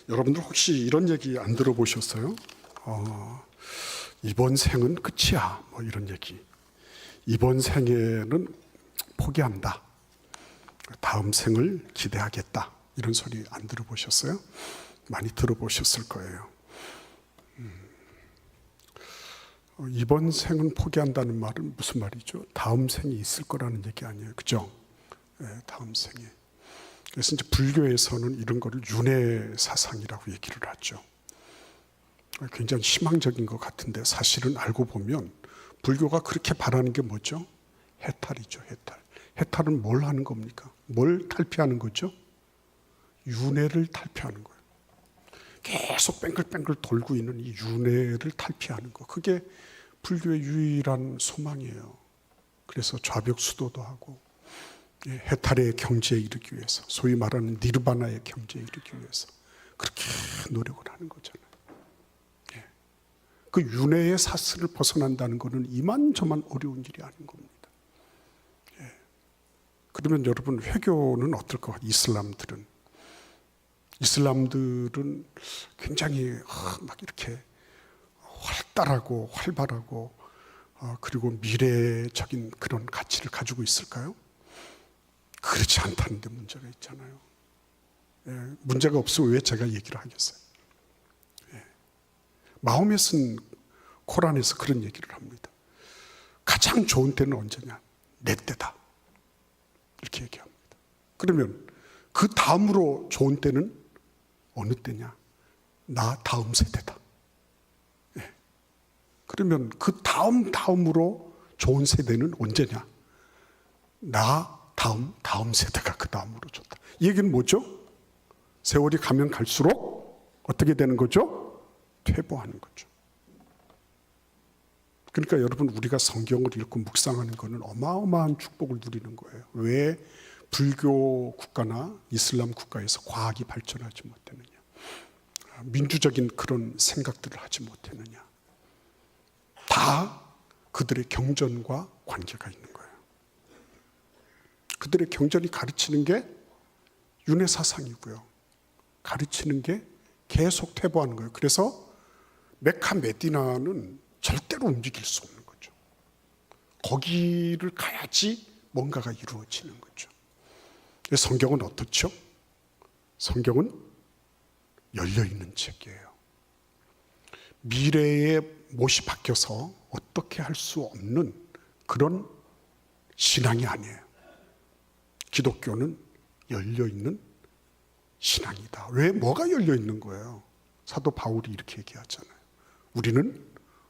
여러분들 혹시 이런 얘기 안 들어보셨어요? 이번 생은 끝이야, 뭐 이런 얘기. 이번 생에는 포기한다, 다음 생을 기대하겠다, 이런 소리 안 들어보셨어요? 많이 들어보셨을 거예요. 이번 생은 포기한다는 말은 무슨 말이죠? 다음 생이 있을 거라는 얘기 아니에요, 그죠? 네, 다음 생에. 그래서 이제 불교에서는 이런 거를 윤회 사상이라고 얘기를 하죠. 굉장히 희망적인 것 같은데 사실은 알고 보면 불교가 그렇게 바라는 게 뭐죠? 해탈이죠, 해탈. 해탈은 뭘 하는 겁니까? 뭘 탈피하는 거죠? 윤회를 탈피하는 거예요. 계속 뺑글뺑글 돌고 있는 이 윤회를 탈피하는 거. 그게 불교의 유일한 소망이에요. 그래서 좌벽수도도 하고 해탈의 경지에 이르기 위해서, 소위 말하는 니르바나의 경지에 이르기 위해서 그렇게 노력을 하는 거잖아요. 그 윤회의 사슬을 벗어난다는 것은 이만저만 어려운 일이 아닌 겁니다. 그러면 여러분, 회교는 어떨 것 같아요? 이슬람들은 굉장히 막 이렇게 활달하고 활발하고 그리고 미래적인 그런 가치를 가지고 있을까요? 그렇지 않다는 데 문제가 있잖아요. 문제가 없으면 왜 제가 얘기를 하겠어요? 마음에 쓴 코란에서 그런 얘기를 합니다. 가장 좋은 때는 언제냐? 내 때다, 이렇게 얘기합니다. 그러면 그 다음으로 좋은 때는 어느 때냐? 나 다음 세대다. 그러면 그 다음으로 좋은 세대는 언제냐? 나 다음 세대가 그 다음으로 좋다. 이 얘기는 뭐죠? 세월이 가면 갈수록 어떻게 되는 거죠? 퇴보하는 거죠. 그러니까 여러분, 우리가 성경을 읽고 묵상하는 것은 어마어마한 축복을 누리는 거예요. 왜 불교 국가나 이슬람 국가에서 과학이 발전하지 못했느냐? 민주적인 그런 생각들을 하지 못했느냐? 다 그들의 경전과 관계가 있는 거예요. 그들의 경전이 가르치는 게 윤회 사상이고요. 가르치는 게 계속 퇴보하는 거예요. 그래서 메카 메디나는 절대로 움직일 수 없는 거죠. 거기를 가야지 뭔가가 이루어지는 거죠. 성경은 어떻죠? 성경은 열려있는 책이에요. 미래의 못이 바뀌어서 어떻게 할 수 없는 그런 신앙이 아니에요. 기독교는 열려있는 신앙이다. 왜? 뭐가 열려있는 거예요? 사도 바울이 이렇게 얘기하잖아요. 우리는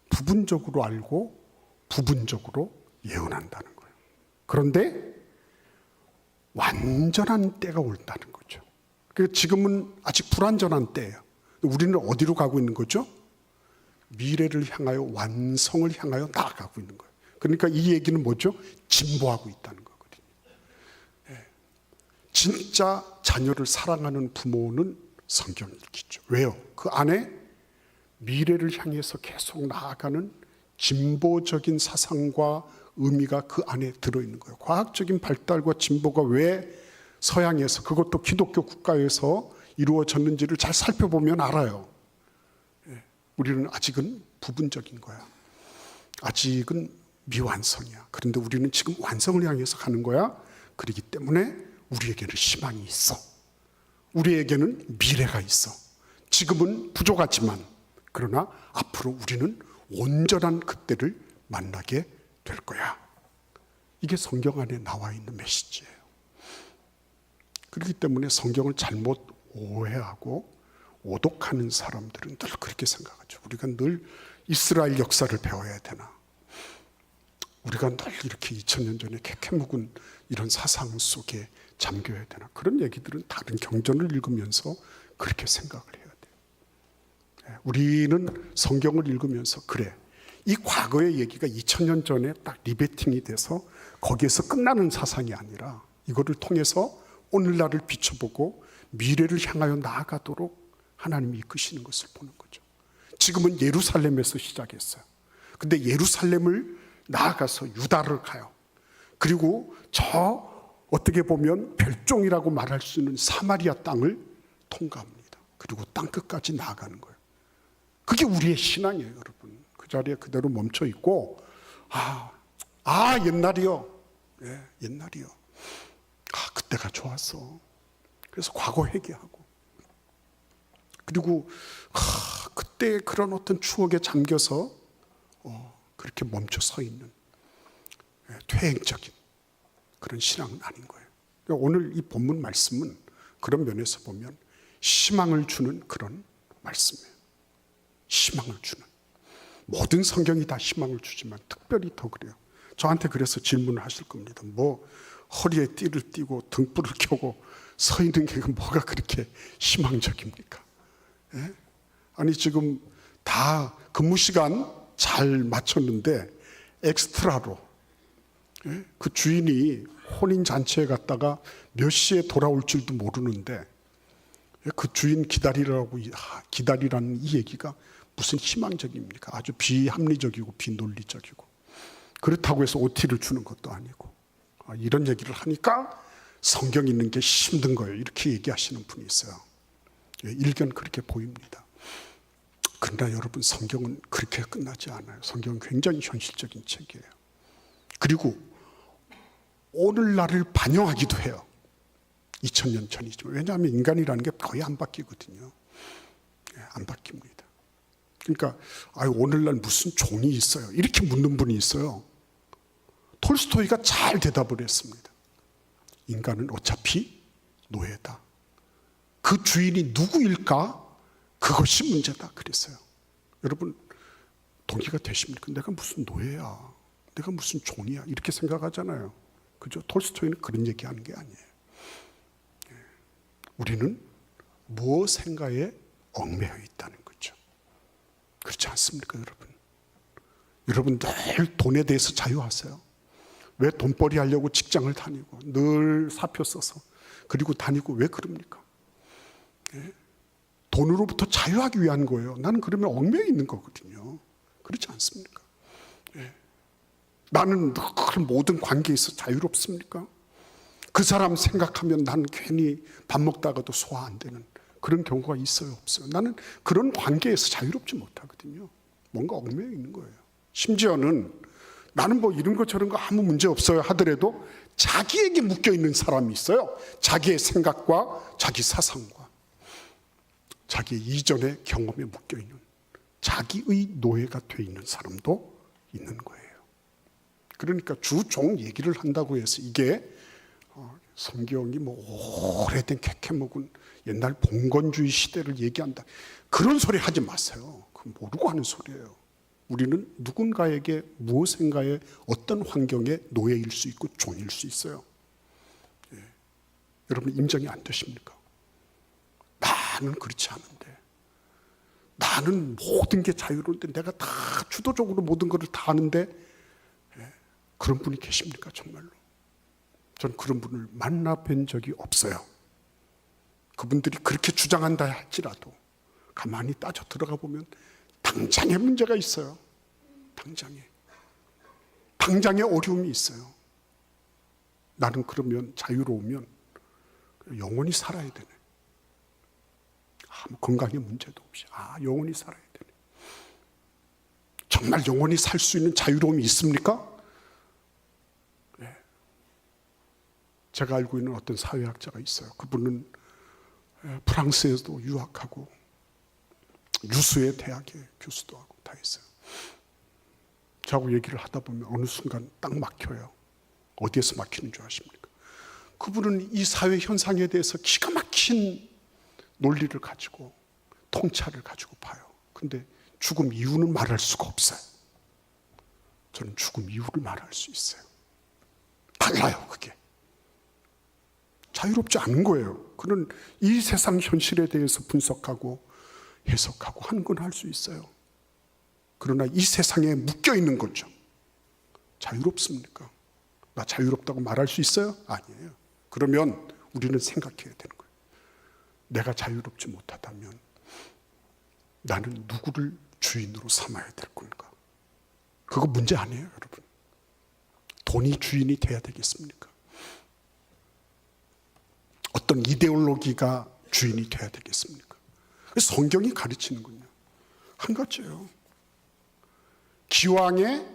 부분적으로 알고 부분적으로 예언한다는 거예요. 그런데 완전한 때가 온다는 거죠. 그러니까 지금은 아직 불완전한 때예요. 우리는 어디로 가고 있는 거죠? 미래를 향하여, 완성을 향하여 나아가고 있는 거예요. 그러니까 이 얘기는 뭐죠? 진보하고 있다는 거거든요. 진짜 자녀를 사랑하는 부모는 성경 읽기죠. 왜요? 그 안에 미래를 향해서 계속 나아가는 진보적인 사상과 의미가 그 안에 들어있는 거예요. 과학적인 발달과 진보가 왜 서양에서, 그것도 기독교 국가에서 이루어졌는지를 잘 살펴보면 알아요. 우리는 아직은 부분적인 거야. 아직은 미완성이야. 그런데 우리는 지금 완성을 향해서 가는 거야. 그렇기 때문에 우리에게는 희망이 있어. 우리에게는 미래가 있어. 지금은 부족하지만, 그러나 앞으로 우리는 온전한 그때를 만나게 될 거야. 이게 성경 안에 나와 있는 메시지예요. 그렇기 때문에 성경을 잘못 오해하고 오독하는 사람들은 늘 그렇게 생각하죠. 우리가 늘 이스라엘 역사를 배워야 되나? 우리가 늘 이렇게 2000년 전에 캐캐묵은 이런 사상 속에 잠겨야 되나? 그런 얘기들은 다른 경전을 읽으면서 그렇게 생각을 해야 돼요. 우리는 성경을 읽으면서 그래, 이 과거의 얘기가 2000년 전에 딱 리베팅이 돼서 거기에서 끝나는 사상이 아니라 이거를 통해서 오늘날을 비춰보고 미래를 향하여 나아가도록 하나님이 이끄시는 것을 보는 거죠. 지금은 예루살렘에서 시작했어요. 근데 예루살렘을 나아가서 유다를 가요. 그리고 저 어떻게 보면 별종이라고 말할 수 있는 사마리아 땅을 통과합니다. 그리고 땅끝까지 나아가는 거예요. 그게 우리의 신앙이에요, 여러분. 그 자리에 그대로 멈춰 있고, 옛날이요. 예, 옛날이요. 그때가 좋았어. 그래서 과거 회개하고, 그리고 그때 그런 어떤 추억에 잠겨서 그렇게 멈춰 서 있는 퇴행적인 그런 신앙은 아닌 거예요. 그러니까 오늘 이 본문 말씀은 그런 면에서 보면 희망을 주는 그런 말씀이에요. 희망을 주는. 모든 성경이 다 희망을 주지만 특별히 더 그래요. 저한테 그래서 질문을 하실 겁니다. 뭐 허리에 띠를 띠고 등불을 켜고 서 있는 게 뭐가 그렇게 희망적입니까? 예? 아니 지금 다 근무 시간 잘 맞췄는데 엑스트라로, 예? 그 주인이 혼인 잔치에 갔다가 몇 시에 돌아올 줄도 모르는데 그 주인 기다리라는 이 얘기가 무슨 희망적입니까? 아주 비합리적이고 비논리적이고, 그렇다고 해서 OT를 주는 것도 아니고, 이런 얘기를 하니까 성경 읽는 게 힘든 거예요, 이렇게 얘기하시는 분이 있어요. 일견 그렇게 보입니다. 그러나 여러분, 성경은 그렇게 끝나지 않아요. 성경은 굉장히 현실적인 책이에요. 그리고 오늘날을 반영하기도 해요. 2000년 전이지만. 왜냐하면 인간이라는 게 거의 안 바뀌거든요. 안 바뀝니다. 그러니까 오늘날 무슨 종이 있어요, 이렇게 묻는 분이 있어요. 톨스토이가 잘 대답을 했습니다. 인간은 어차피 노예다. 그 주인이 누구일까? 그것이 문제다 그랬어요. 여러분 동의가 되십니까? 내가 무슨 노예야, 내가 무슨 종이야, 이렇게 생각하잖아요. 그죠? 톨스토이는 그런 얘기하는 게 아니에요. 우리는 무엇인가에 얽매여 있다는 거죠. 그렇지 않습니까, 여러분? 여러분 늘 돈에 대해서 자유하세요? 왜 돈벌이 하려고 직장을 다니고 늘 사표 써서 그리고 다니고 왜 그럽니까? 예? 돈으로부터 자유하기 위한 거예요. 나는 그러면 얽매여 있는 거거든요. 그렇지 않습니까? 예. 나는 그 모든 관계에서 자유롭습니까? 그 사람 생각하면 난 괜히 밥 먹다가도 소화 안 되는 그런 경우가 있어요, 없어요? 나는 그런 관계에서 자유롭지 못하거든요. 뭔가 얽매여 있는 거예요. 심지어는 나는 뭐 이런 거 저런 거 아무 문제 없어요 하더라도 자기에게 묶여 있는 사람이 있어요. 자기의 생각과 자기 사상과 자기의 이전의 경험에 묶여 있는, 자기의 노예가 돼 있는 사람도 있는 거예요. 그러니까 주종 얘기를 한다고 해서 이게 성경이 뭐 오래된 캐캐묵은 옛날 봉건주의 시대를 얘기한다, 그런 소리 하지 마세요. 그건 모르고 하는 소리예요. 우리는 누군가에게 무엇인가의 어떤 환경에 노예일 수 있고 종일 수 있어요. 예. 여러분 인정이 안 되십니까? 나는 그렇지 않은데, 나는 모든 게 자유로운데, 내가 다 주도적으로 모든 것을 다 아는데, 예. 그런 분이 계십니까, 정말로? 전 그런 분을 만나뵌 적이 없어요. 그분들이 그렇게 주장한다 할지라도 가만히 따져 들어가 보면 당장의 문제가 있어요. 당장의 어려움이 있어요. 나는 그러면 자유로우면 영원히 살아야 되네. 아무 건강에 문제도 없이 영원히 살아야 되네. 정말 영원히 살 수 있는 자유로움이 있습니까? 네. 제가 알고 있는 어떤 사회학자가 있어요. 그분은 프랑스에도 유학하고 유수의 대학의 교수도 하고 다 했어요. 저하고 얘기를 하다 보면 어느 순간 딱 막혀요. 어디에서 막히는 줄 아십니까? 그분은 이 사회 현상에 대해서 기가 막힌 논리를 가지고 통찰을 가지고 봐요. 근데 죽음 이유는 말할 수가 없어요. 저는 죽음 이유를 말할 수 있어요. 달라요, 그게. 자유롭지 않은 거예요. 그는 이 세상 현실에 대해서 분석하고 해석하고 하는 건 할 수 있어요. 그러나 이 세상에 묶여 있는 거죠. 자유롭습니까? 나 자유롭다고 말할 수 있어요? 아니에요. 그러면 우리는 생각해야 되는 거예요. 내가 자유롭지 못하다면 나는 누구를 주인으로 삼아야 될 건가? 그거 문제 아니에요, 여러분. 돈이 주인이 돼야 되겠습니까? 어떤 이데올로기가 주인이 돼야 되겠습니까? 성경이 가르치는군요. 한 가지예요. 기왕에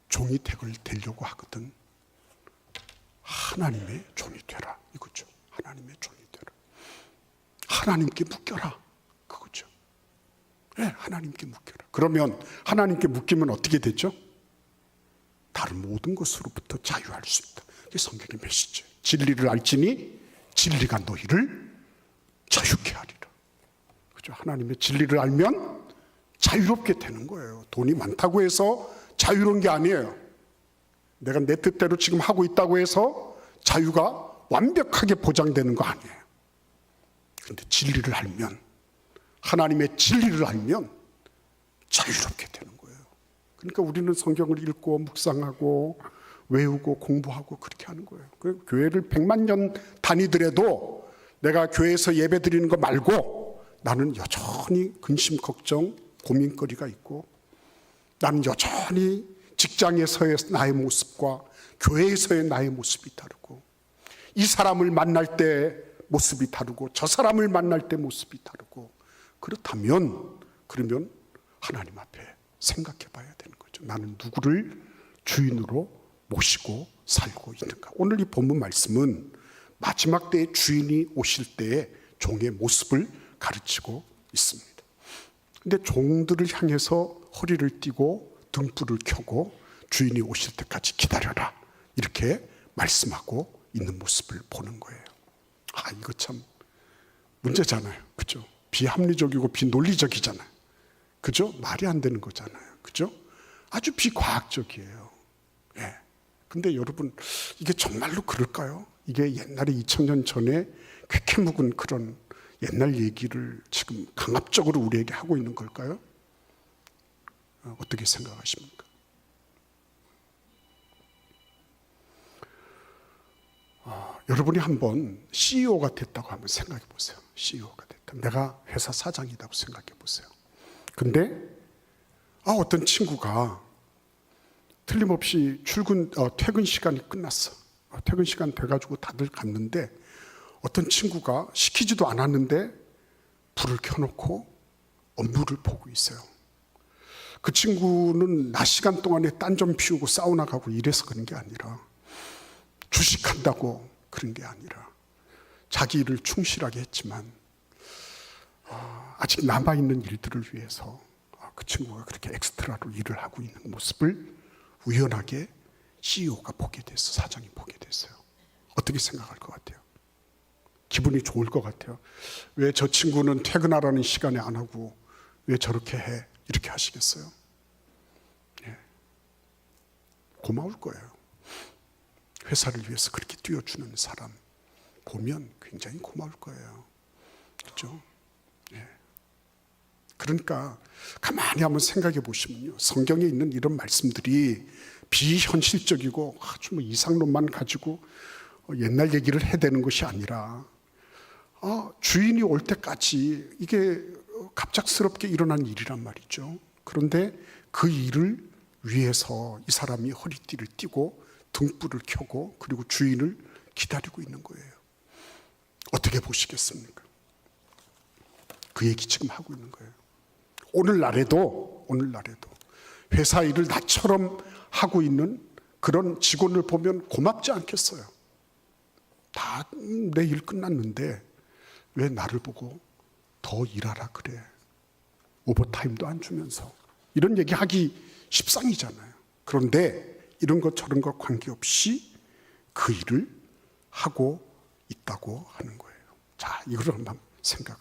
종이 되려고 하거든 하나님의 종이 되라 이거죠. 하나님의 종이 되라. 하나님께 묶여라 그거죠. 네, 하나님께 묶여라. 그러면 하나님께 묶이면 어떻게 되죠? 다른 모든 것으로부터 자유할 수 있다. 이게 성경의 메시지예요. 진리를 알지니 진리가 너희를 자유케 하리라. 그죠? 하나님의 진리를 알면 자유롭게 되는 거예요. 돈이 많다고 해서 자유로운 게 아니에요. 내가 내 뜻대로 지금 하고 있다고 해서 자유가 완벽하게 보장되는 거 아니에요. 그런데 진리를 알면, 하나님의 진리를 알면 자유롭게 되는 거예요. 그러니까 우리는 성경을 읽고 묵상하고 외우고 공부하고 그렇게 하는 거예요. 교회를 100만 년 다니더라도 내가 교회에서 예배 드리는 거 말고 나는 여전히 근심, 걱정, 고민거리가 있고, 나는 여전히 직장에서의 나의 모습과 교회에서의 나의 모습이 다르고, 이 사람을 만날 때 모습이 다르고 저 사람을 만날 때 모습이 다르고, 그렇다면 그러면 하나님 앞에 생각해 봐야 되는 거죠. 나는 누구를 주인으로 모시고 살고 있는가. 오늘 이 본문 말씀은 마지막 때의 주인이 오실 때의 종의 모습을 가르치고 있습니다. 근데 종들을 향해서 허리를 띠고 등불을 켜고 주인이 오실 때까지 기다려라 이렇게 말씀하고 있는 모습을 보는 거예요. 이거 참 문제잖아요. 그죠? 비합리적이고 비논리적이잖아요. 그죠? 말이 안 되는 거잖아요. 그죠? 아주 비과학적이에요. 예. 근데 여러분, 이게 정말로 그럴까요? 이게 옛날에 2000년 전에 쾌쾌 묵은 그런 옛날 얘기를 지금 강압적으로 우리에게 하고 있는 걸까요? 어떻게 생각하십니까? 여러분이 한번 CEO가 됐다고 한번 생각해 보세요. CEO가 됐다. 내가 회사 사장이라고 생각해 보세요. 근데 어떤 친구가 틀림없이 퇴근 시간이 끝났어. 퇴근 시간 돼가지고 다들 갔는데 어떤 친구가 시키지도 않았는데 불을 켜놓고 업무를 보고 있어요. 그 친구는 낮 시간 동안에 딴 좀 피우고 사우나 가고 이래서 그런 게 아니라, 주식한다고 그런 게 아니라, 자기 일을 충실하게 했지만 아직 남아있는 일들을 위해서 그 친구가 그렇게 엑스트라로 일을 하고 있는 모습을 우연하게 CEO가 보게 됐어. 사장이 보게 됐어요. 어떻게 생각할 것 같아요? 기분이 좋을 것 같아요. 왜 저 친구는 퇴근하라는 시간에 안 하고 왜 저렇게 해? 이렇게 하시겠어요? 예. 고마울 거예요. 회사를 위해서 그렇게 뛰어주는 사람 보면 굉장히 고마울 거예요. 그렇죠? 예. 그러니까 가만히 한번 생각해 보시면요, 성경에 있는 이런 말씀들이 비현실적이고 아주 이상론만 가지고 옛날 얘기를 해대는 것이 아니라, 주인이 올 때까지 이게 갑작스럽게 일어난 일이란 말이죠. 그런데 그 일을 위해서 이 사람이 허리띠를 띠고 등불을 켜고 그리고 주인을 기다리고 있는 거예요. 어떻게 보시겠습니까? 그 얘기 지금 하고 있는 거예요. 오늘날에도 회사 일을 나처럼 하고 있는 그런 직원을 보면 고맙지 않겠어요? 다 내 일 끝났는데 왜 나를 보고 더 일하라 그래? 오버타임도 안 주면서. 이런 얘기 하기 십상이잖아요. 그런데 이런 것 저런 것 관계없이 그 일을 하고 있다고 하는 거예요. 자, 이걸 한번 생각을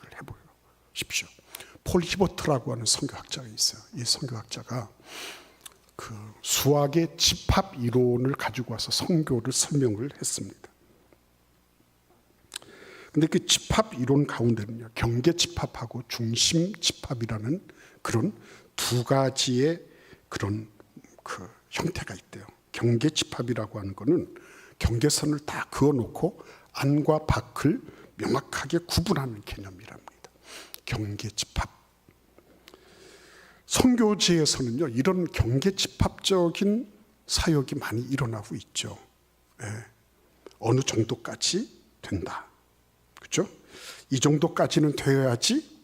해보십시오. 폴 히버트라고 하는 선교학자가 있어요. 이 선교학자가 그 수학의 집합 이론을 가지고 와서 선교를 설명을 했습니다. 근데 그 집합 이론 가운데는요, 경계 집합하고 중심 집합이라는 그런 두 가지의 그런 그 형태가 있대요. 경계 집합이라고 하는 거는 경계선을 다 그어놓고 안과 밖을 명확하게 구분하는 개념이랍니다. 경계 집합. 선교지에서는요, 이런 경계 집합적인 사역이 많이 일어나고 있죠. 예. 어느 정도까지 된다. 그렇죠? 이 정도까지는 되어야지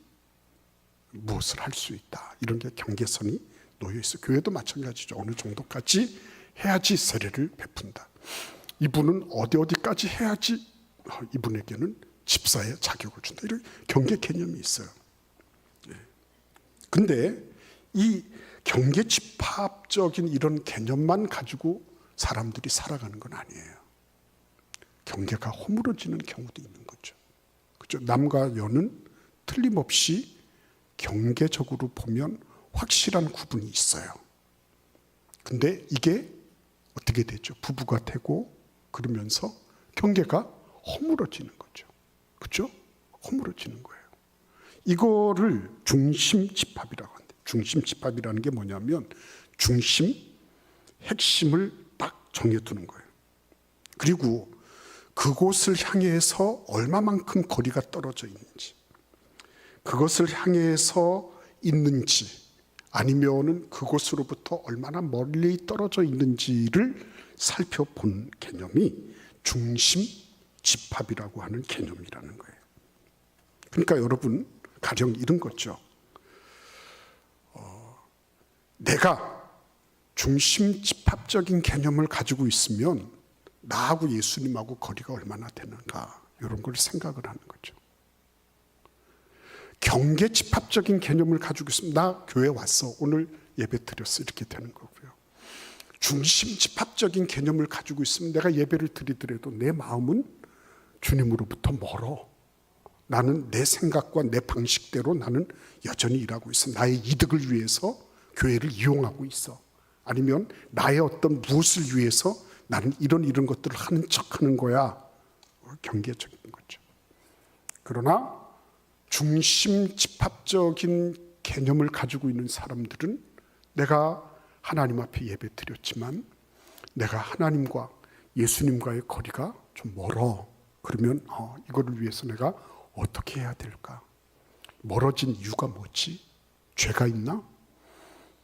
무엇을 할 수 있다. 이런 게 경계선이 놓여 있어. 교회도 마찬가지죠. 어느 정도까지 해야지 세례를 베푼다. 이분은 어디까지 해야지 이분에게는 집사의 자격을 준다. 이런 경계 개념이 있어요. 근데 이 경계 집합적인 이런 개념만 가지고 사람들이 살아가는 건 아니에요. 경계가 허물어지는 경우도 있는 거죠. 그죠? 남과 여는 틀림없이 경계적으로 보면 확실한 구분이 있어요. 근데 이게 어떻게 되죠? 부부가 되고 그러면서 경계가 허물어지는 거죠. 그죠? 허물어지는 거예요. 이거를 중심집합이라고 하는데, 중심집합이라는 게 뭐냐면 중심, 핵심을 딱 정해두는 거예요. 그리고 그곳을 향해서 얼마만큼 거리가 떨어져 있는지, 그것을 향해서 있는지 아니면은 그곳으로부터 얼마나 멀리 떨어져 있는지를 살펴본 개념이 중심집합이라고 하는 개념이라는 거예요. 그러니까 여러분, 가령 이런 거죠. 내가 중심집합적인 개념을 가지고 있으면 나하고 예수님하고 거리가 얼마나 되는가, 이런 걸 생각을 하는 거죠. 경계집합적인 개념을 가지고 있으면 나 교회 왔어, 오늘 예배 드렸어, 이렇게 되는 거고요. 중심집합적인 개념을 가지고 있으면 내가 예배를 드리더라도 내 마음은 주님으로부터 멀어. 나는 내 생각과 내 방식대로 나는 여전히 일하고 있어. 나의 이득을 위해서 교회를 이용하고 있어. 아니면 나의 어떤 무엇을 위해서 나는 이런 것들을 하는 척하는 거야. 경계적인 거죠. 그러나 중심집합적인 개념을 가지고 있는 사람들은 내가 하나님 앞에 예배 드렸지만 내가 하나님과 예수님과의 거리가 좀 멀어. 그러면 이거를 위해서 내가 어떻게 해야 될까? 멀어진 이유가 뭐지? 죄가 있나?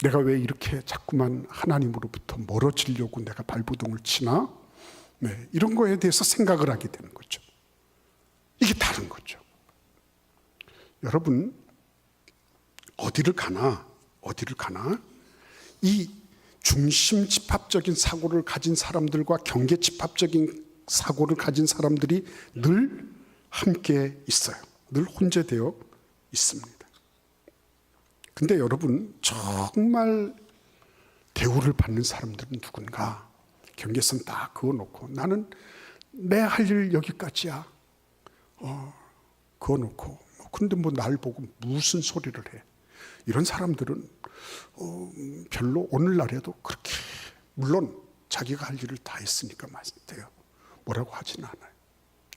내가 왜 이렇게 자꾸만 하나님으로부터 멀어지려고 내가 발버둥을 치나? 네, 이런 거에 대해서 생각을 하게 되는 거죠. 이게 다른 거죠. 여러분, 어디를 가나 이 중심집합적인 사고를 가진 사람들과 경계집합적인 사고를 가진 사람들이 늘 함께 있어요. 늘 혼재되어 있습니다. 근데 여러분, 정말 대우를 받는 사람들은 누군가? 경계선 딱 그어놓고 나는 내 할 일 여기까지야. 그어놓고 근데 뭐 날 보고 무슨 소리를 해? 이런 사람들은 별로 오늘날에도 그렇게, 물론 자기가 할 일을 다 했으니까 맞대요. 뭐라고 하지는 않아요.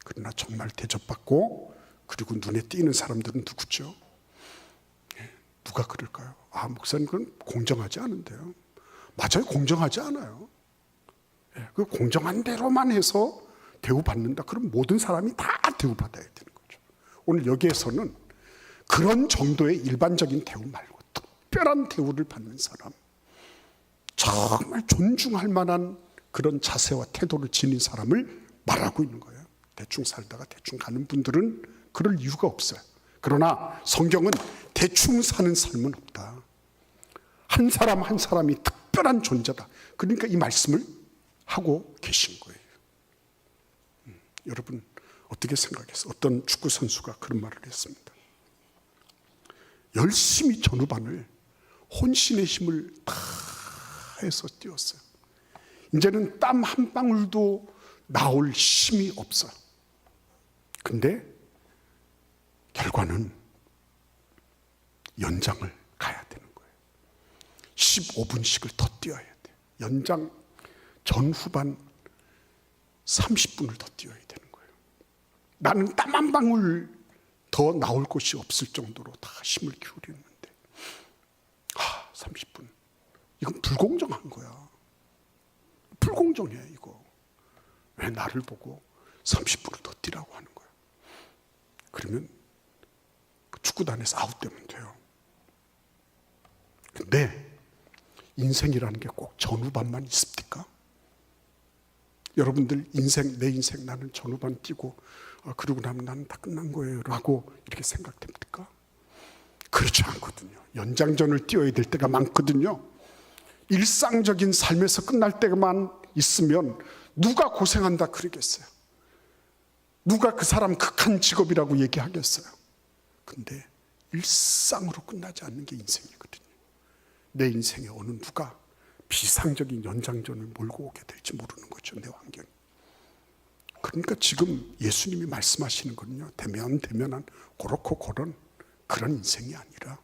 그러나 정말 대접받고 그리고 눈에 띄는 사람들은 누구죠? 누가 그럴까요? 목사님 그건 공정하지 않은데요. 맞아요, 공정하지 않아요. 그 공정한 대로만 해서 대우받는다. 그럼 모든 사람이 다 대우받아야 되는 거죠. 오늘 여기에서는 그런 정도의 일반적인 대우 말고 특별한 대우를 받는 사람, 정말 존중할 만한 그런 자세와 태도를 지닌 사람을 말하고 있는 거예요. 대충 살다가 대충 가는 분들은 그럴 이유가 없어요. 그러나 성경은 대충 사는 삶은 없다. 한 사람 한 사람이 특별한 존재다. 그러니까 이 말씀을 하고 계신 거예요. 여러분 어떻게 생각해서 어떤 축구 선수가 그런 말을 했습니다. 열심히 전후반을 혼신의 힘을 다 해서 뛰었어요. 이제는 땀 한 방울도 나올 힘이 없어요. 근데 결과는 연장을 가야 되는 거예요. 15분씩을 더 뛰어야 돼요. 연장 전후반 30분을 더 뛰어야 되는 거예요. 나는 땀 한 방울 더 나올 곳이 없을 정도로 다 힘을 기울였는데 30분. 이건 불공정한 거야. 불공정해 이거. 왜 나를 보고 30분을 더 뛰라고 하는 거야. 그러면 축구단에서 아웃되면 돼요. 근데 인생이라는 게 꼭 전후반만 있습니까? 여러분들 인생, 내 인생 나는 전후반 뛰고 그러고 나면 나는 다 끝난 거예요 라고 이렇게 생각됩니까? 그렇지 않거든요. 연장전을 뛰어야 될 때가 많거든요. 일상적인 삶에서 끝날 때만 있으면 누가 고생한다 그러겠어요? 누가 그 사람 극한 직업이라고 얘기하겠어요? 근데 일상으로 끝나지 않는 게 인생이거든요. 내 인생에 어느 누가 비상적인 연장전을 몰고 오게 될지 모르는 거죠, 내 환경이. 그러니까 지금 예수님이 말씀하시는 거는요, 대면대면한 고렇고 그런 그런 인생이 아니라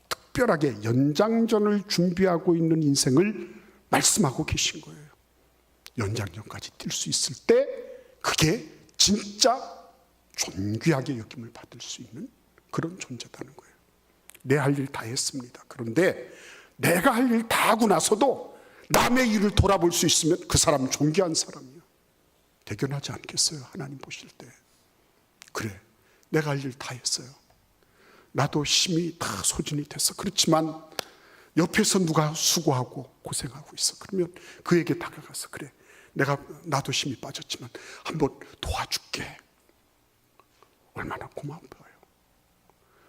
특별하게 연장전을 준비하고 있는 인생을 말씀하고 계신 거예요. 연장전까지 뛸 수 있을 때 그게 진짜 존귀하게 여김을 받을 수 있는 그런 존재다는 거예요. 내 할 일 다 했습니다. 그런데 내가 할 일 다 하고 나서도 남의 일을 돌아볼 수 있으면 그 사람은 존귀한 사람이에요. 대견하지 않겠어요? 하나님 보실 때. 그래, 내가 할 일 다 했어요. 나도 힘이 다 소진이 됐어. 그렇지만 옆에서 누가 수고하고 고생하고 있어. 그러면 그에게 다가가서, 그래, 나도 힘이 빠졌지만 한번 도와줄게. 얼마나 고마운 거예요.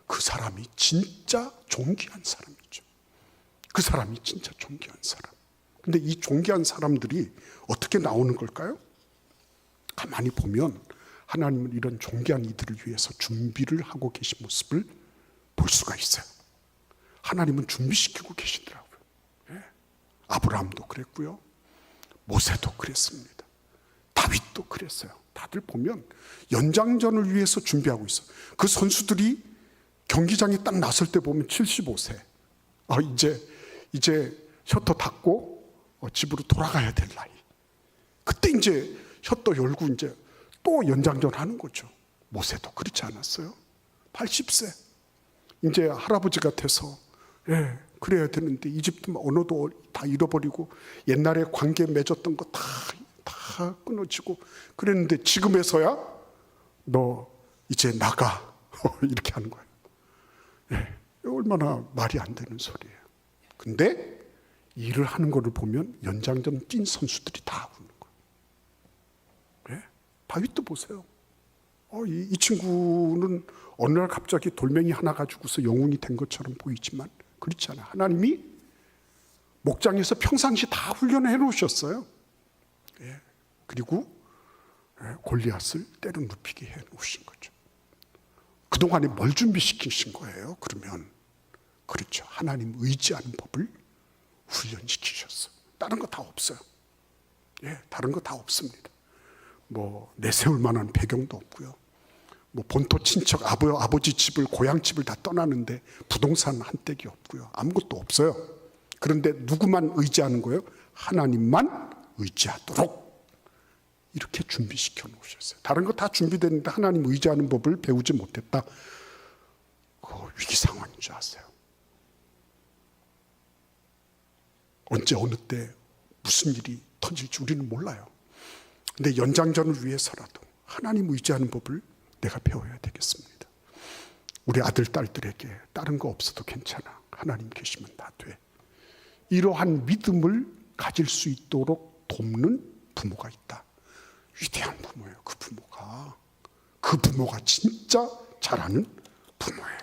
그 사람이 진짜 존귀한 사람이죠. 그 사람이 진짜 존귀한 사람. 근데 이 존귀한 사람들이 어떻게 나오는 걸까요? 가만히 보면 하나님은 이런 존귀한 이들을 위해서 준비를 하고 계신 모습을 볼 수가 있어요. 하나님은 준비시키고 계시더라고요. 예. 아브라함도 그랬고요, 모세도 그랬습니다. 다윗도 그랬어요. 다들 보면 연장전을 위해서 준비하고 있어요. 그 선수들이 경기장에 딱 나설 때 보면 75세. 이제 셔터 닫고 집으로 돌아가야 될 나이. 그때 이제 셔터 열고 이제 또 연장전 하는 거죠. 모세도 그렇지 않았어요? 80세. 이제 할아버지 같아서, 예, 그래야 되는데 이집트 언어도 다 잃어버리고 옛날에 관계 맺었던 거 다 끊어지고 그랬는데 지금에서야 너 이제 나가 이렇게 하는 거예요. 예, 얼마나 말이 안 되는 소리예요. 근데 일을 하는 거를 보면 연장전 뛴 선수들이 다 하고 있는 거예요. 예? 다윗도 보세요. 이 친구는 어느 날 갑자기 돌멩이 하나 가지고서 영웅이 된 것처럼 보이지만 그렇지 않아요. 하나님이 목장에서 평상시 다 훈련해 놓으셨어요. 예. 그리고 골리앗을 때려 눕히게 해 놓으신 거죠. 그동안에 뭘 준비시키신 거예요? 그러면 그렇죠. 하나님 의지하는 법을 훈련시키셨어요. 다른 거 다 없어요. 예, 다른 거 다 없습니다. 뭐 내세울 만한 배경도 없고요. 뭐 본토 친척 아버지 집을 고향 집을 다 떠나는데 부동산 한 떼기 없고요. 아무것도 없어요. 그런데 누구만 의지하는 거예요? 하나님만 의지하도록 이렇게 준비시켜 놓으셨어요. 다른 거 다 준비됐는데 하나님 의지하는 법을 배우지 못했다. 그거 위기 상황인 줄 아세요? 언제 어느 때 무슨 일이 터질지 우리는 몰라요. 근데 연장전을 위해서라도 하나님 의지하는 법을 내가 배워야 되겠습니다. 우리 아들, 딸들에게 다른 거 없어도 괜찮아. 하나님 계시면 다 돼. 이러한 믿음을 가질 수 있도록 돕는 부모가 있다. 위대한 부모예요. 그 부모가 진짜 잘하는 부모예요.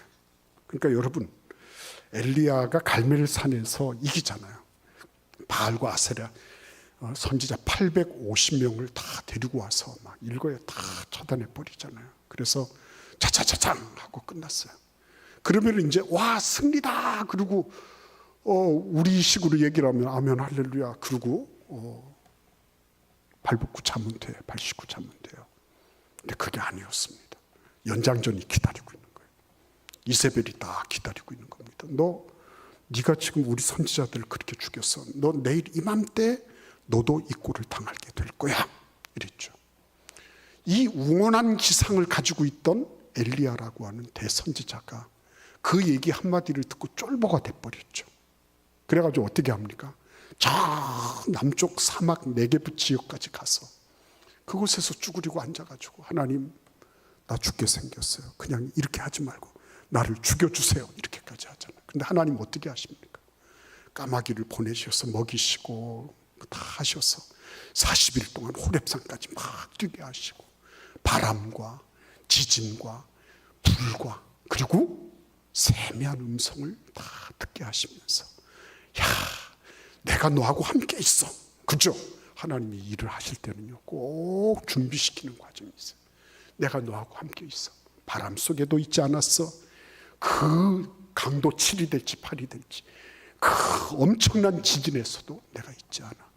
그러니까 여러분, 엘리야가 갈멜산에서 이기잖아요. 바알과 아세라 선지자 850명을 다 데리고 와서 막 일거에 다 처단해 버리잖아요. 그래서 차차차창 하고 끝났어요. 그러면 이제 와 승리다. 그리고 우리식으로 얘기를 하면 아멘 할렐루야. 그리고 발벗고 자면 돼. 발 씻고 자면 돼요. 근데 그게 아니었습니다. 연장전이 기다리고 있는 거예요. 이세벨이 다 기다리고 있는 겁니다. 네가 지금 우리 선지자들을 그렇게 죽였어. 너 내일 이맘때 너도 이 꼴을 당하게 될 거야. 이랬죠. 이 웅원한 기상을 가지고 있던 엘리야라고 하는 대선지자가 그 얘기 한마디를 듣고 쫄보가 돼버렸죠. 그래가지고 어떻게 합니까? 저 남쪽 사막 네게브 지역까지 가서 그곳에서 쭈그리고 앉아가지고 하나님, 나 죽게 생겼어요. 그냥 이렇게 하지 말고 나를 죽여주세요. 이렇게까지 하잖아요. 근데 하나님 어떻게 하십니까? 까마귀를 보내셔서 먹이시고 다 하셔서 40일 동안 호렙산까지 막 뛰게 하시고 바람과 지진과 불과 그리고 샘이 세미한 음성을 다 듣게 하시면서, 야, 내가 너하고 함께 있어. 그죠? 하나님이 일을 하실 때는요, 꼭 준비시키는 과정이 있어요. 내가 너하고 함께 있어. 바람 속에도 있지 않았어. 그 강도 7이 될지 8이 될지, 그 엄청난 지진에서도 내가 있지 않아.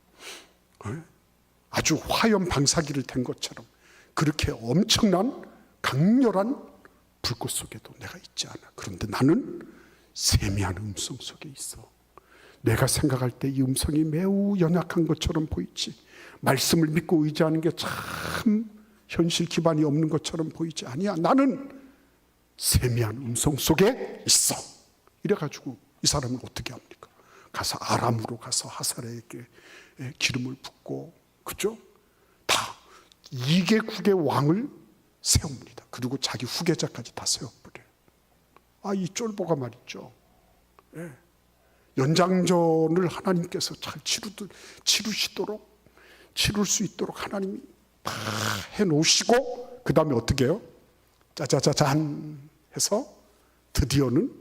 아주 화염 방사기를 댄 것처럼 그렇게 엄청난 강렬한 불꽃 속에도 내가 있지 않아. 그런데 나는 세미한 음성 속에 있어. 내가 생각할 때 이 음성이 매우 연약한 것처럼 보이지, 말씀을 믿고 의지하는 게 참 현실 기반이 없는 것처럼 보이지, 아니야, 나는 세미한 음성 속에 있어. 이래가지고 이 사람은 어떻게 합니까? 가서 아람으로 가서 하사레에게 기름을 붓고, 그죠? 다 2개국의 왕을 세웁니다. 그리고 자기 후계자까지 다 세워버려요. 이 쫄보가 말이죠. 연장전을 하나님께서 잘 치룰 수 있도록 하나님이 다 해놓으시고, 그 다음에 어떻게 해요? 짜자자잔 해서 드디어는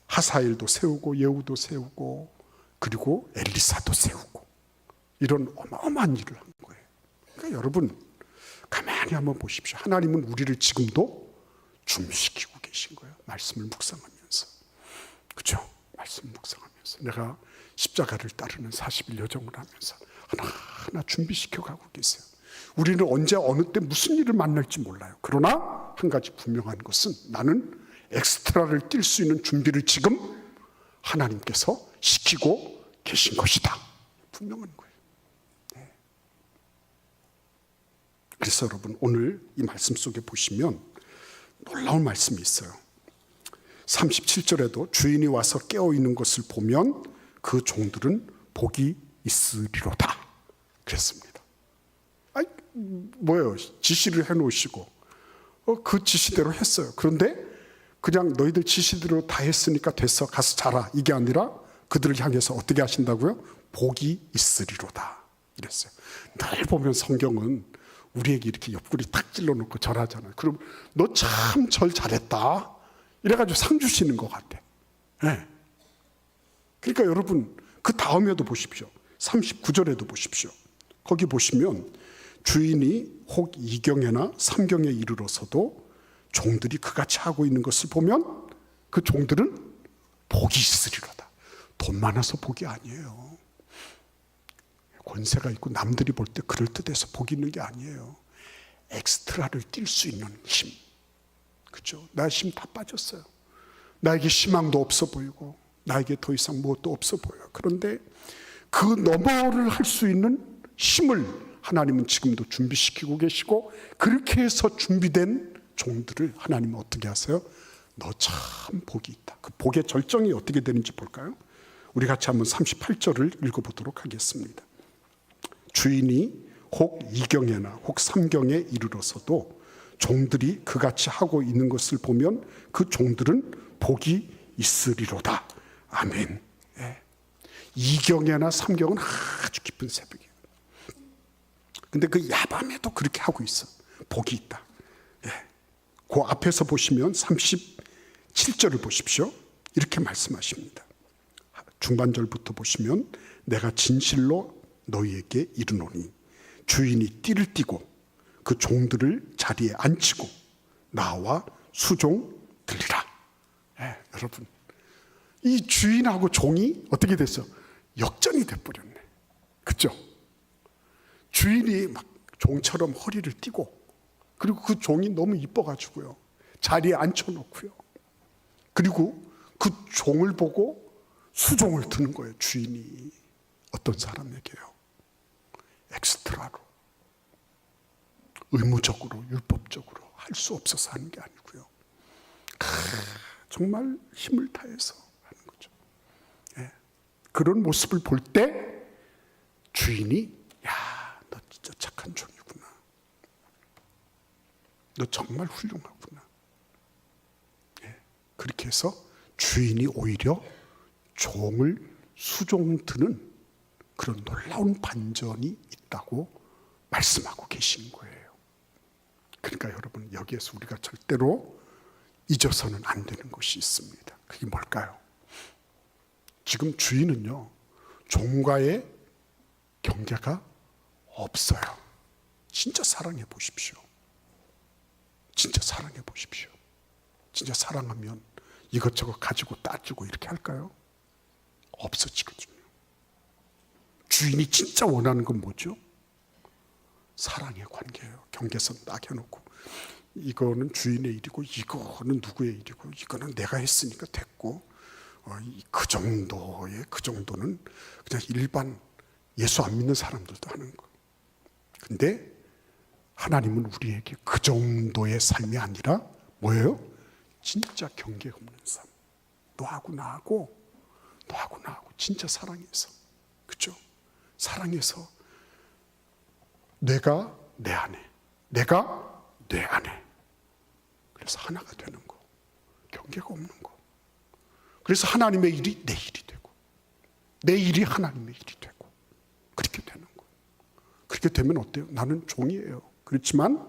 하사엘도 세우고 예후도 세우고 그리고 엘리사도 세우고, 이런 어마어마한 일을 한 거예요. 그러니까 여러분, 가만히 한번 보십시오. 하나님은 우리를 지금도 준비시키고 계신 거예요. 말씀을 묵상하면서. 그렇죠? 말씀 묵상하면서 내가 십자가를 따르는 40일 여정을 하면서 하나하나 준비시켜 가고 계세요. 우리는 언제 어느 때 무슨 일을 만날지 몰라요. 그러나 한 가지 분명한 것은, 나는 엑스트라를 뛸 수 있는 준비를 지금 하나님께서 시키고 계신 것이다. 분명한 거예요. 그래서 여러분, 오늘 이 말씀 속에 보시면 놀라운 말씀이 있어요. 37절에도 주인이 와서 깨어있는 것을 보면 그 종들은 복이 있으리로다 그랬습니다. 뭐예요? 지시를 해놓으시고 그 지시대로 했어요. 그런데 그냥 너희들 지시대로 다 했으니까 됐어, 가서 자라, 이게 아니라 그들을 향해서 어떻게 하신다고요? 복이 있으리로다 이랬어요. 늘 보면 성경은 우리에게 이렇게 옆구리 탁 찔러놓고 절하잖아요. 그럼 너 참 절 잘했다 이래가지고 상 주시는 것 같아. 그러니까 여러분, 그 다음에도 보십시오. 39절에도 보십시오. 거기 보시면 주인이 혹 2경에나 3경에 이르러서도 종들이 그같이 하고 있는 것을 보면 그 종들은 복이 있으리로다. 돈 많아서 복이 아니에요. 권세가 있고 남들이 볼 때 그럴듯해서 복이 있는 게 아니에요. 엑스트라를 뛸 수 있는 힘. 그렇죠? 나의 힘 다 빠졌어요. 나에게 희망도 없어 보이고 나에게 더 이상 무엇도 없어 보여요. 그런데 그 너머를 할 수 있는 힘을 하나님은 지금도 준비시키고 계시고, 그렇게 해서 준비된 종들을 하나님은 어떻게 하세요? 너 참 복이 있다. 그 복의 절정이 어떻게 되는지 볼까요? 우리 같이 한번 38절을 읽어보도록 하겠습니다. 주인이 혹 2경에나 혹 3경에 이르러서도 종들이 그같이 하고 있는 것을 보면 그 종들은 복이 있으리로다. 아멘. 2경에나 3경은 아주 깊은 새벽이에요. 근데 그 야밤에도 그렇게 하고 있어. 복이 있다. 그 앞에서 보시면 37절을 보십시오. 이렇게 말씀하십니다. 중반절부터 보시면 내가 진실로 너희에게 이르노니 주인이 띠를 띠고 그 종들을 자리에 앉히고 나와 수종 들리라. 여러분, 이 주인하고 종이 어떻게 됐어? 역전이 돼버렸네. 그렇죠? 주인이 막 종처럼 허리를 띠고, 그리고 그 종이 너무 이뻐가지고요, 자리에 앉혀놓고요, 그리고 그 종을 보고 수종을 드는 거예요. 주인이 어떤 사람에게요? 엑스트라로, 의무적으로, 율법적으로 할 수 없어서 하는 게 아니고요, 정말 힘을 다해서 하는 거죠. 그런 모습을 볼 때 주인이, 야, 너 진짜 착한 종이구나, 너 정말 훌륭하구나. 그렇게 해서 주인이 오히려 종을 수종드는 그런 놀라운 반전이 있다고 말씀하고 계신 거예요. 그러니까 여러분, 여기에서 우리가 절대로 잊어서는 안 되는 것이 있습니다. 그게 뭘까요? 지금 주인은요, 종과의 경계가 없어요. 진짜 사랑해 보십시오. 진짜 사랑해 보십시오. 진짜 사랑하면 이것저것 가지고 따지고 이렇게 할까요? 없어지거든요. 주인이 진짜 원하는 건 뭐죠? 사랑의 관계예요. 경계선 딱 해놓고 이거는 주인의 일이고 이거는 누구의 일이고 이거는 내가 했으니까 됐고 그 정도는 그냥 일반 예수 안 믿는 사람들도 하는 거. 근데 하나님은 우리에게 그 정도의 삶이 아니라 뭐예요? 진짜 경계 없는 삶. 너하고 나하고 진짜 사랑해서, 그죠? 사랑해서 내가 내 안에, 내가 내 안에. 그래서 하나가 되는 거. 경계가 없는 거. 그래서 하나님의 일이 내 일이 되고 내 일이 하나님의 일이 되고 그렇게 되는 거. 그렇게 되면 어때요? 나는 종이에요. 그렇지만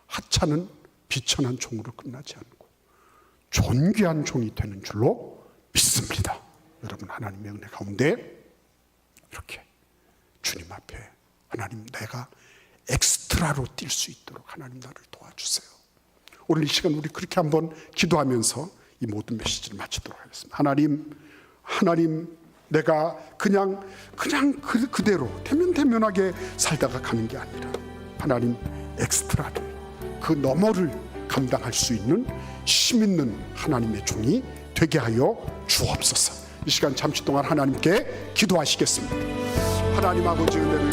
하찮은 비천한 종으로 끝나지 않고 존귀한 종이 되는 줄로 믿습니다. 여러분, 하나님의 은혜 가운데 이렇게 주님 앞에 하나님, 내가 엑스트라로 뛸 수 있도록 하나님 나를 도와주세요. 오늘 이 시간 우리 그렇게 한번 기도하면서 이 모든 메시지를 마치도록 하겠습니다. 하나님, 내가 그냥 그대로 대면대면하게 살다가 가는 게 아니라 하나님, 엑스트라를, 그 너머를 감당할 수 있는 힘 있는 하나님의 종이 되게 하여 주옵소서. 이 시간 잠시 동안 하나님께 기도하시겠습니다. 하나님 아버지, 은혜를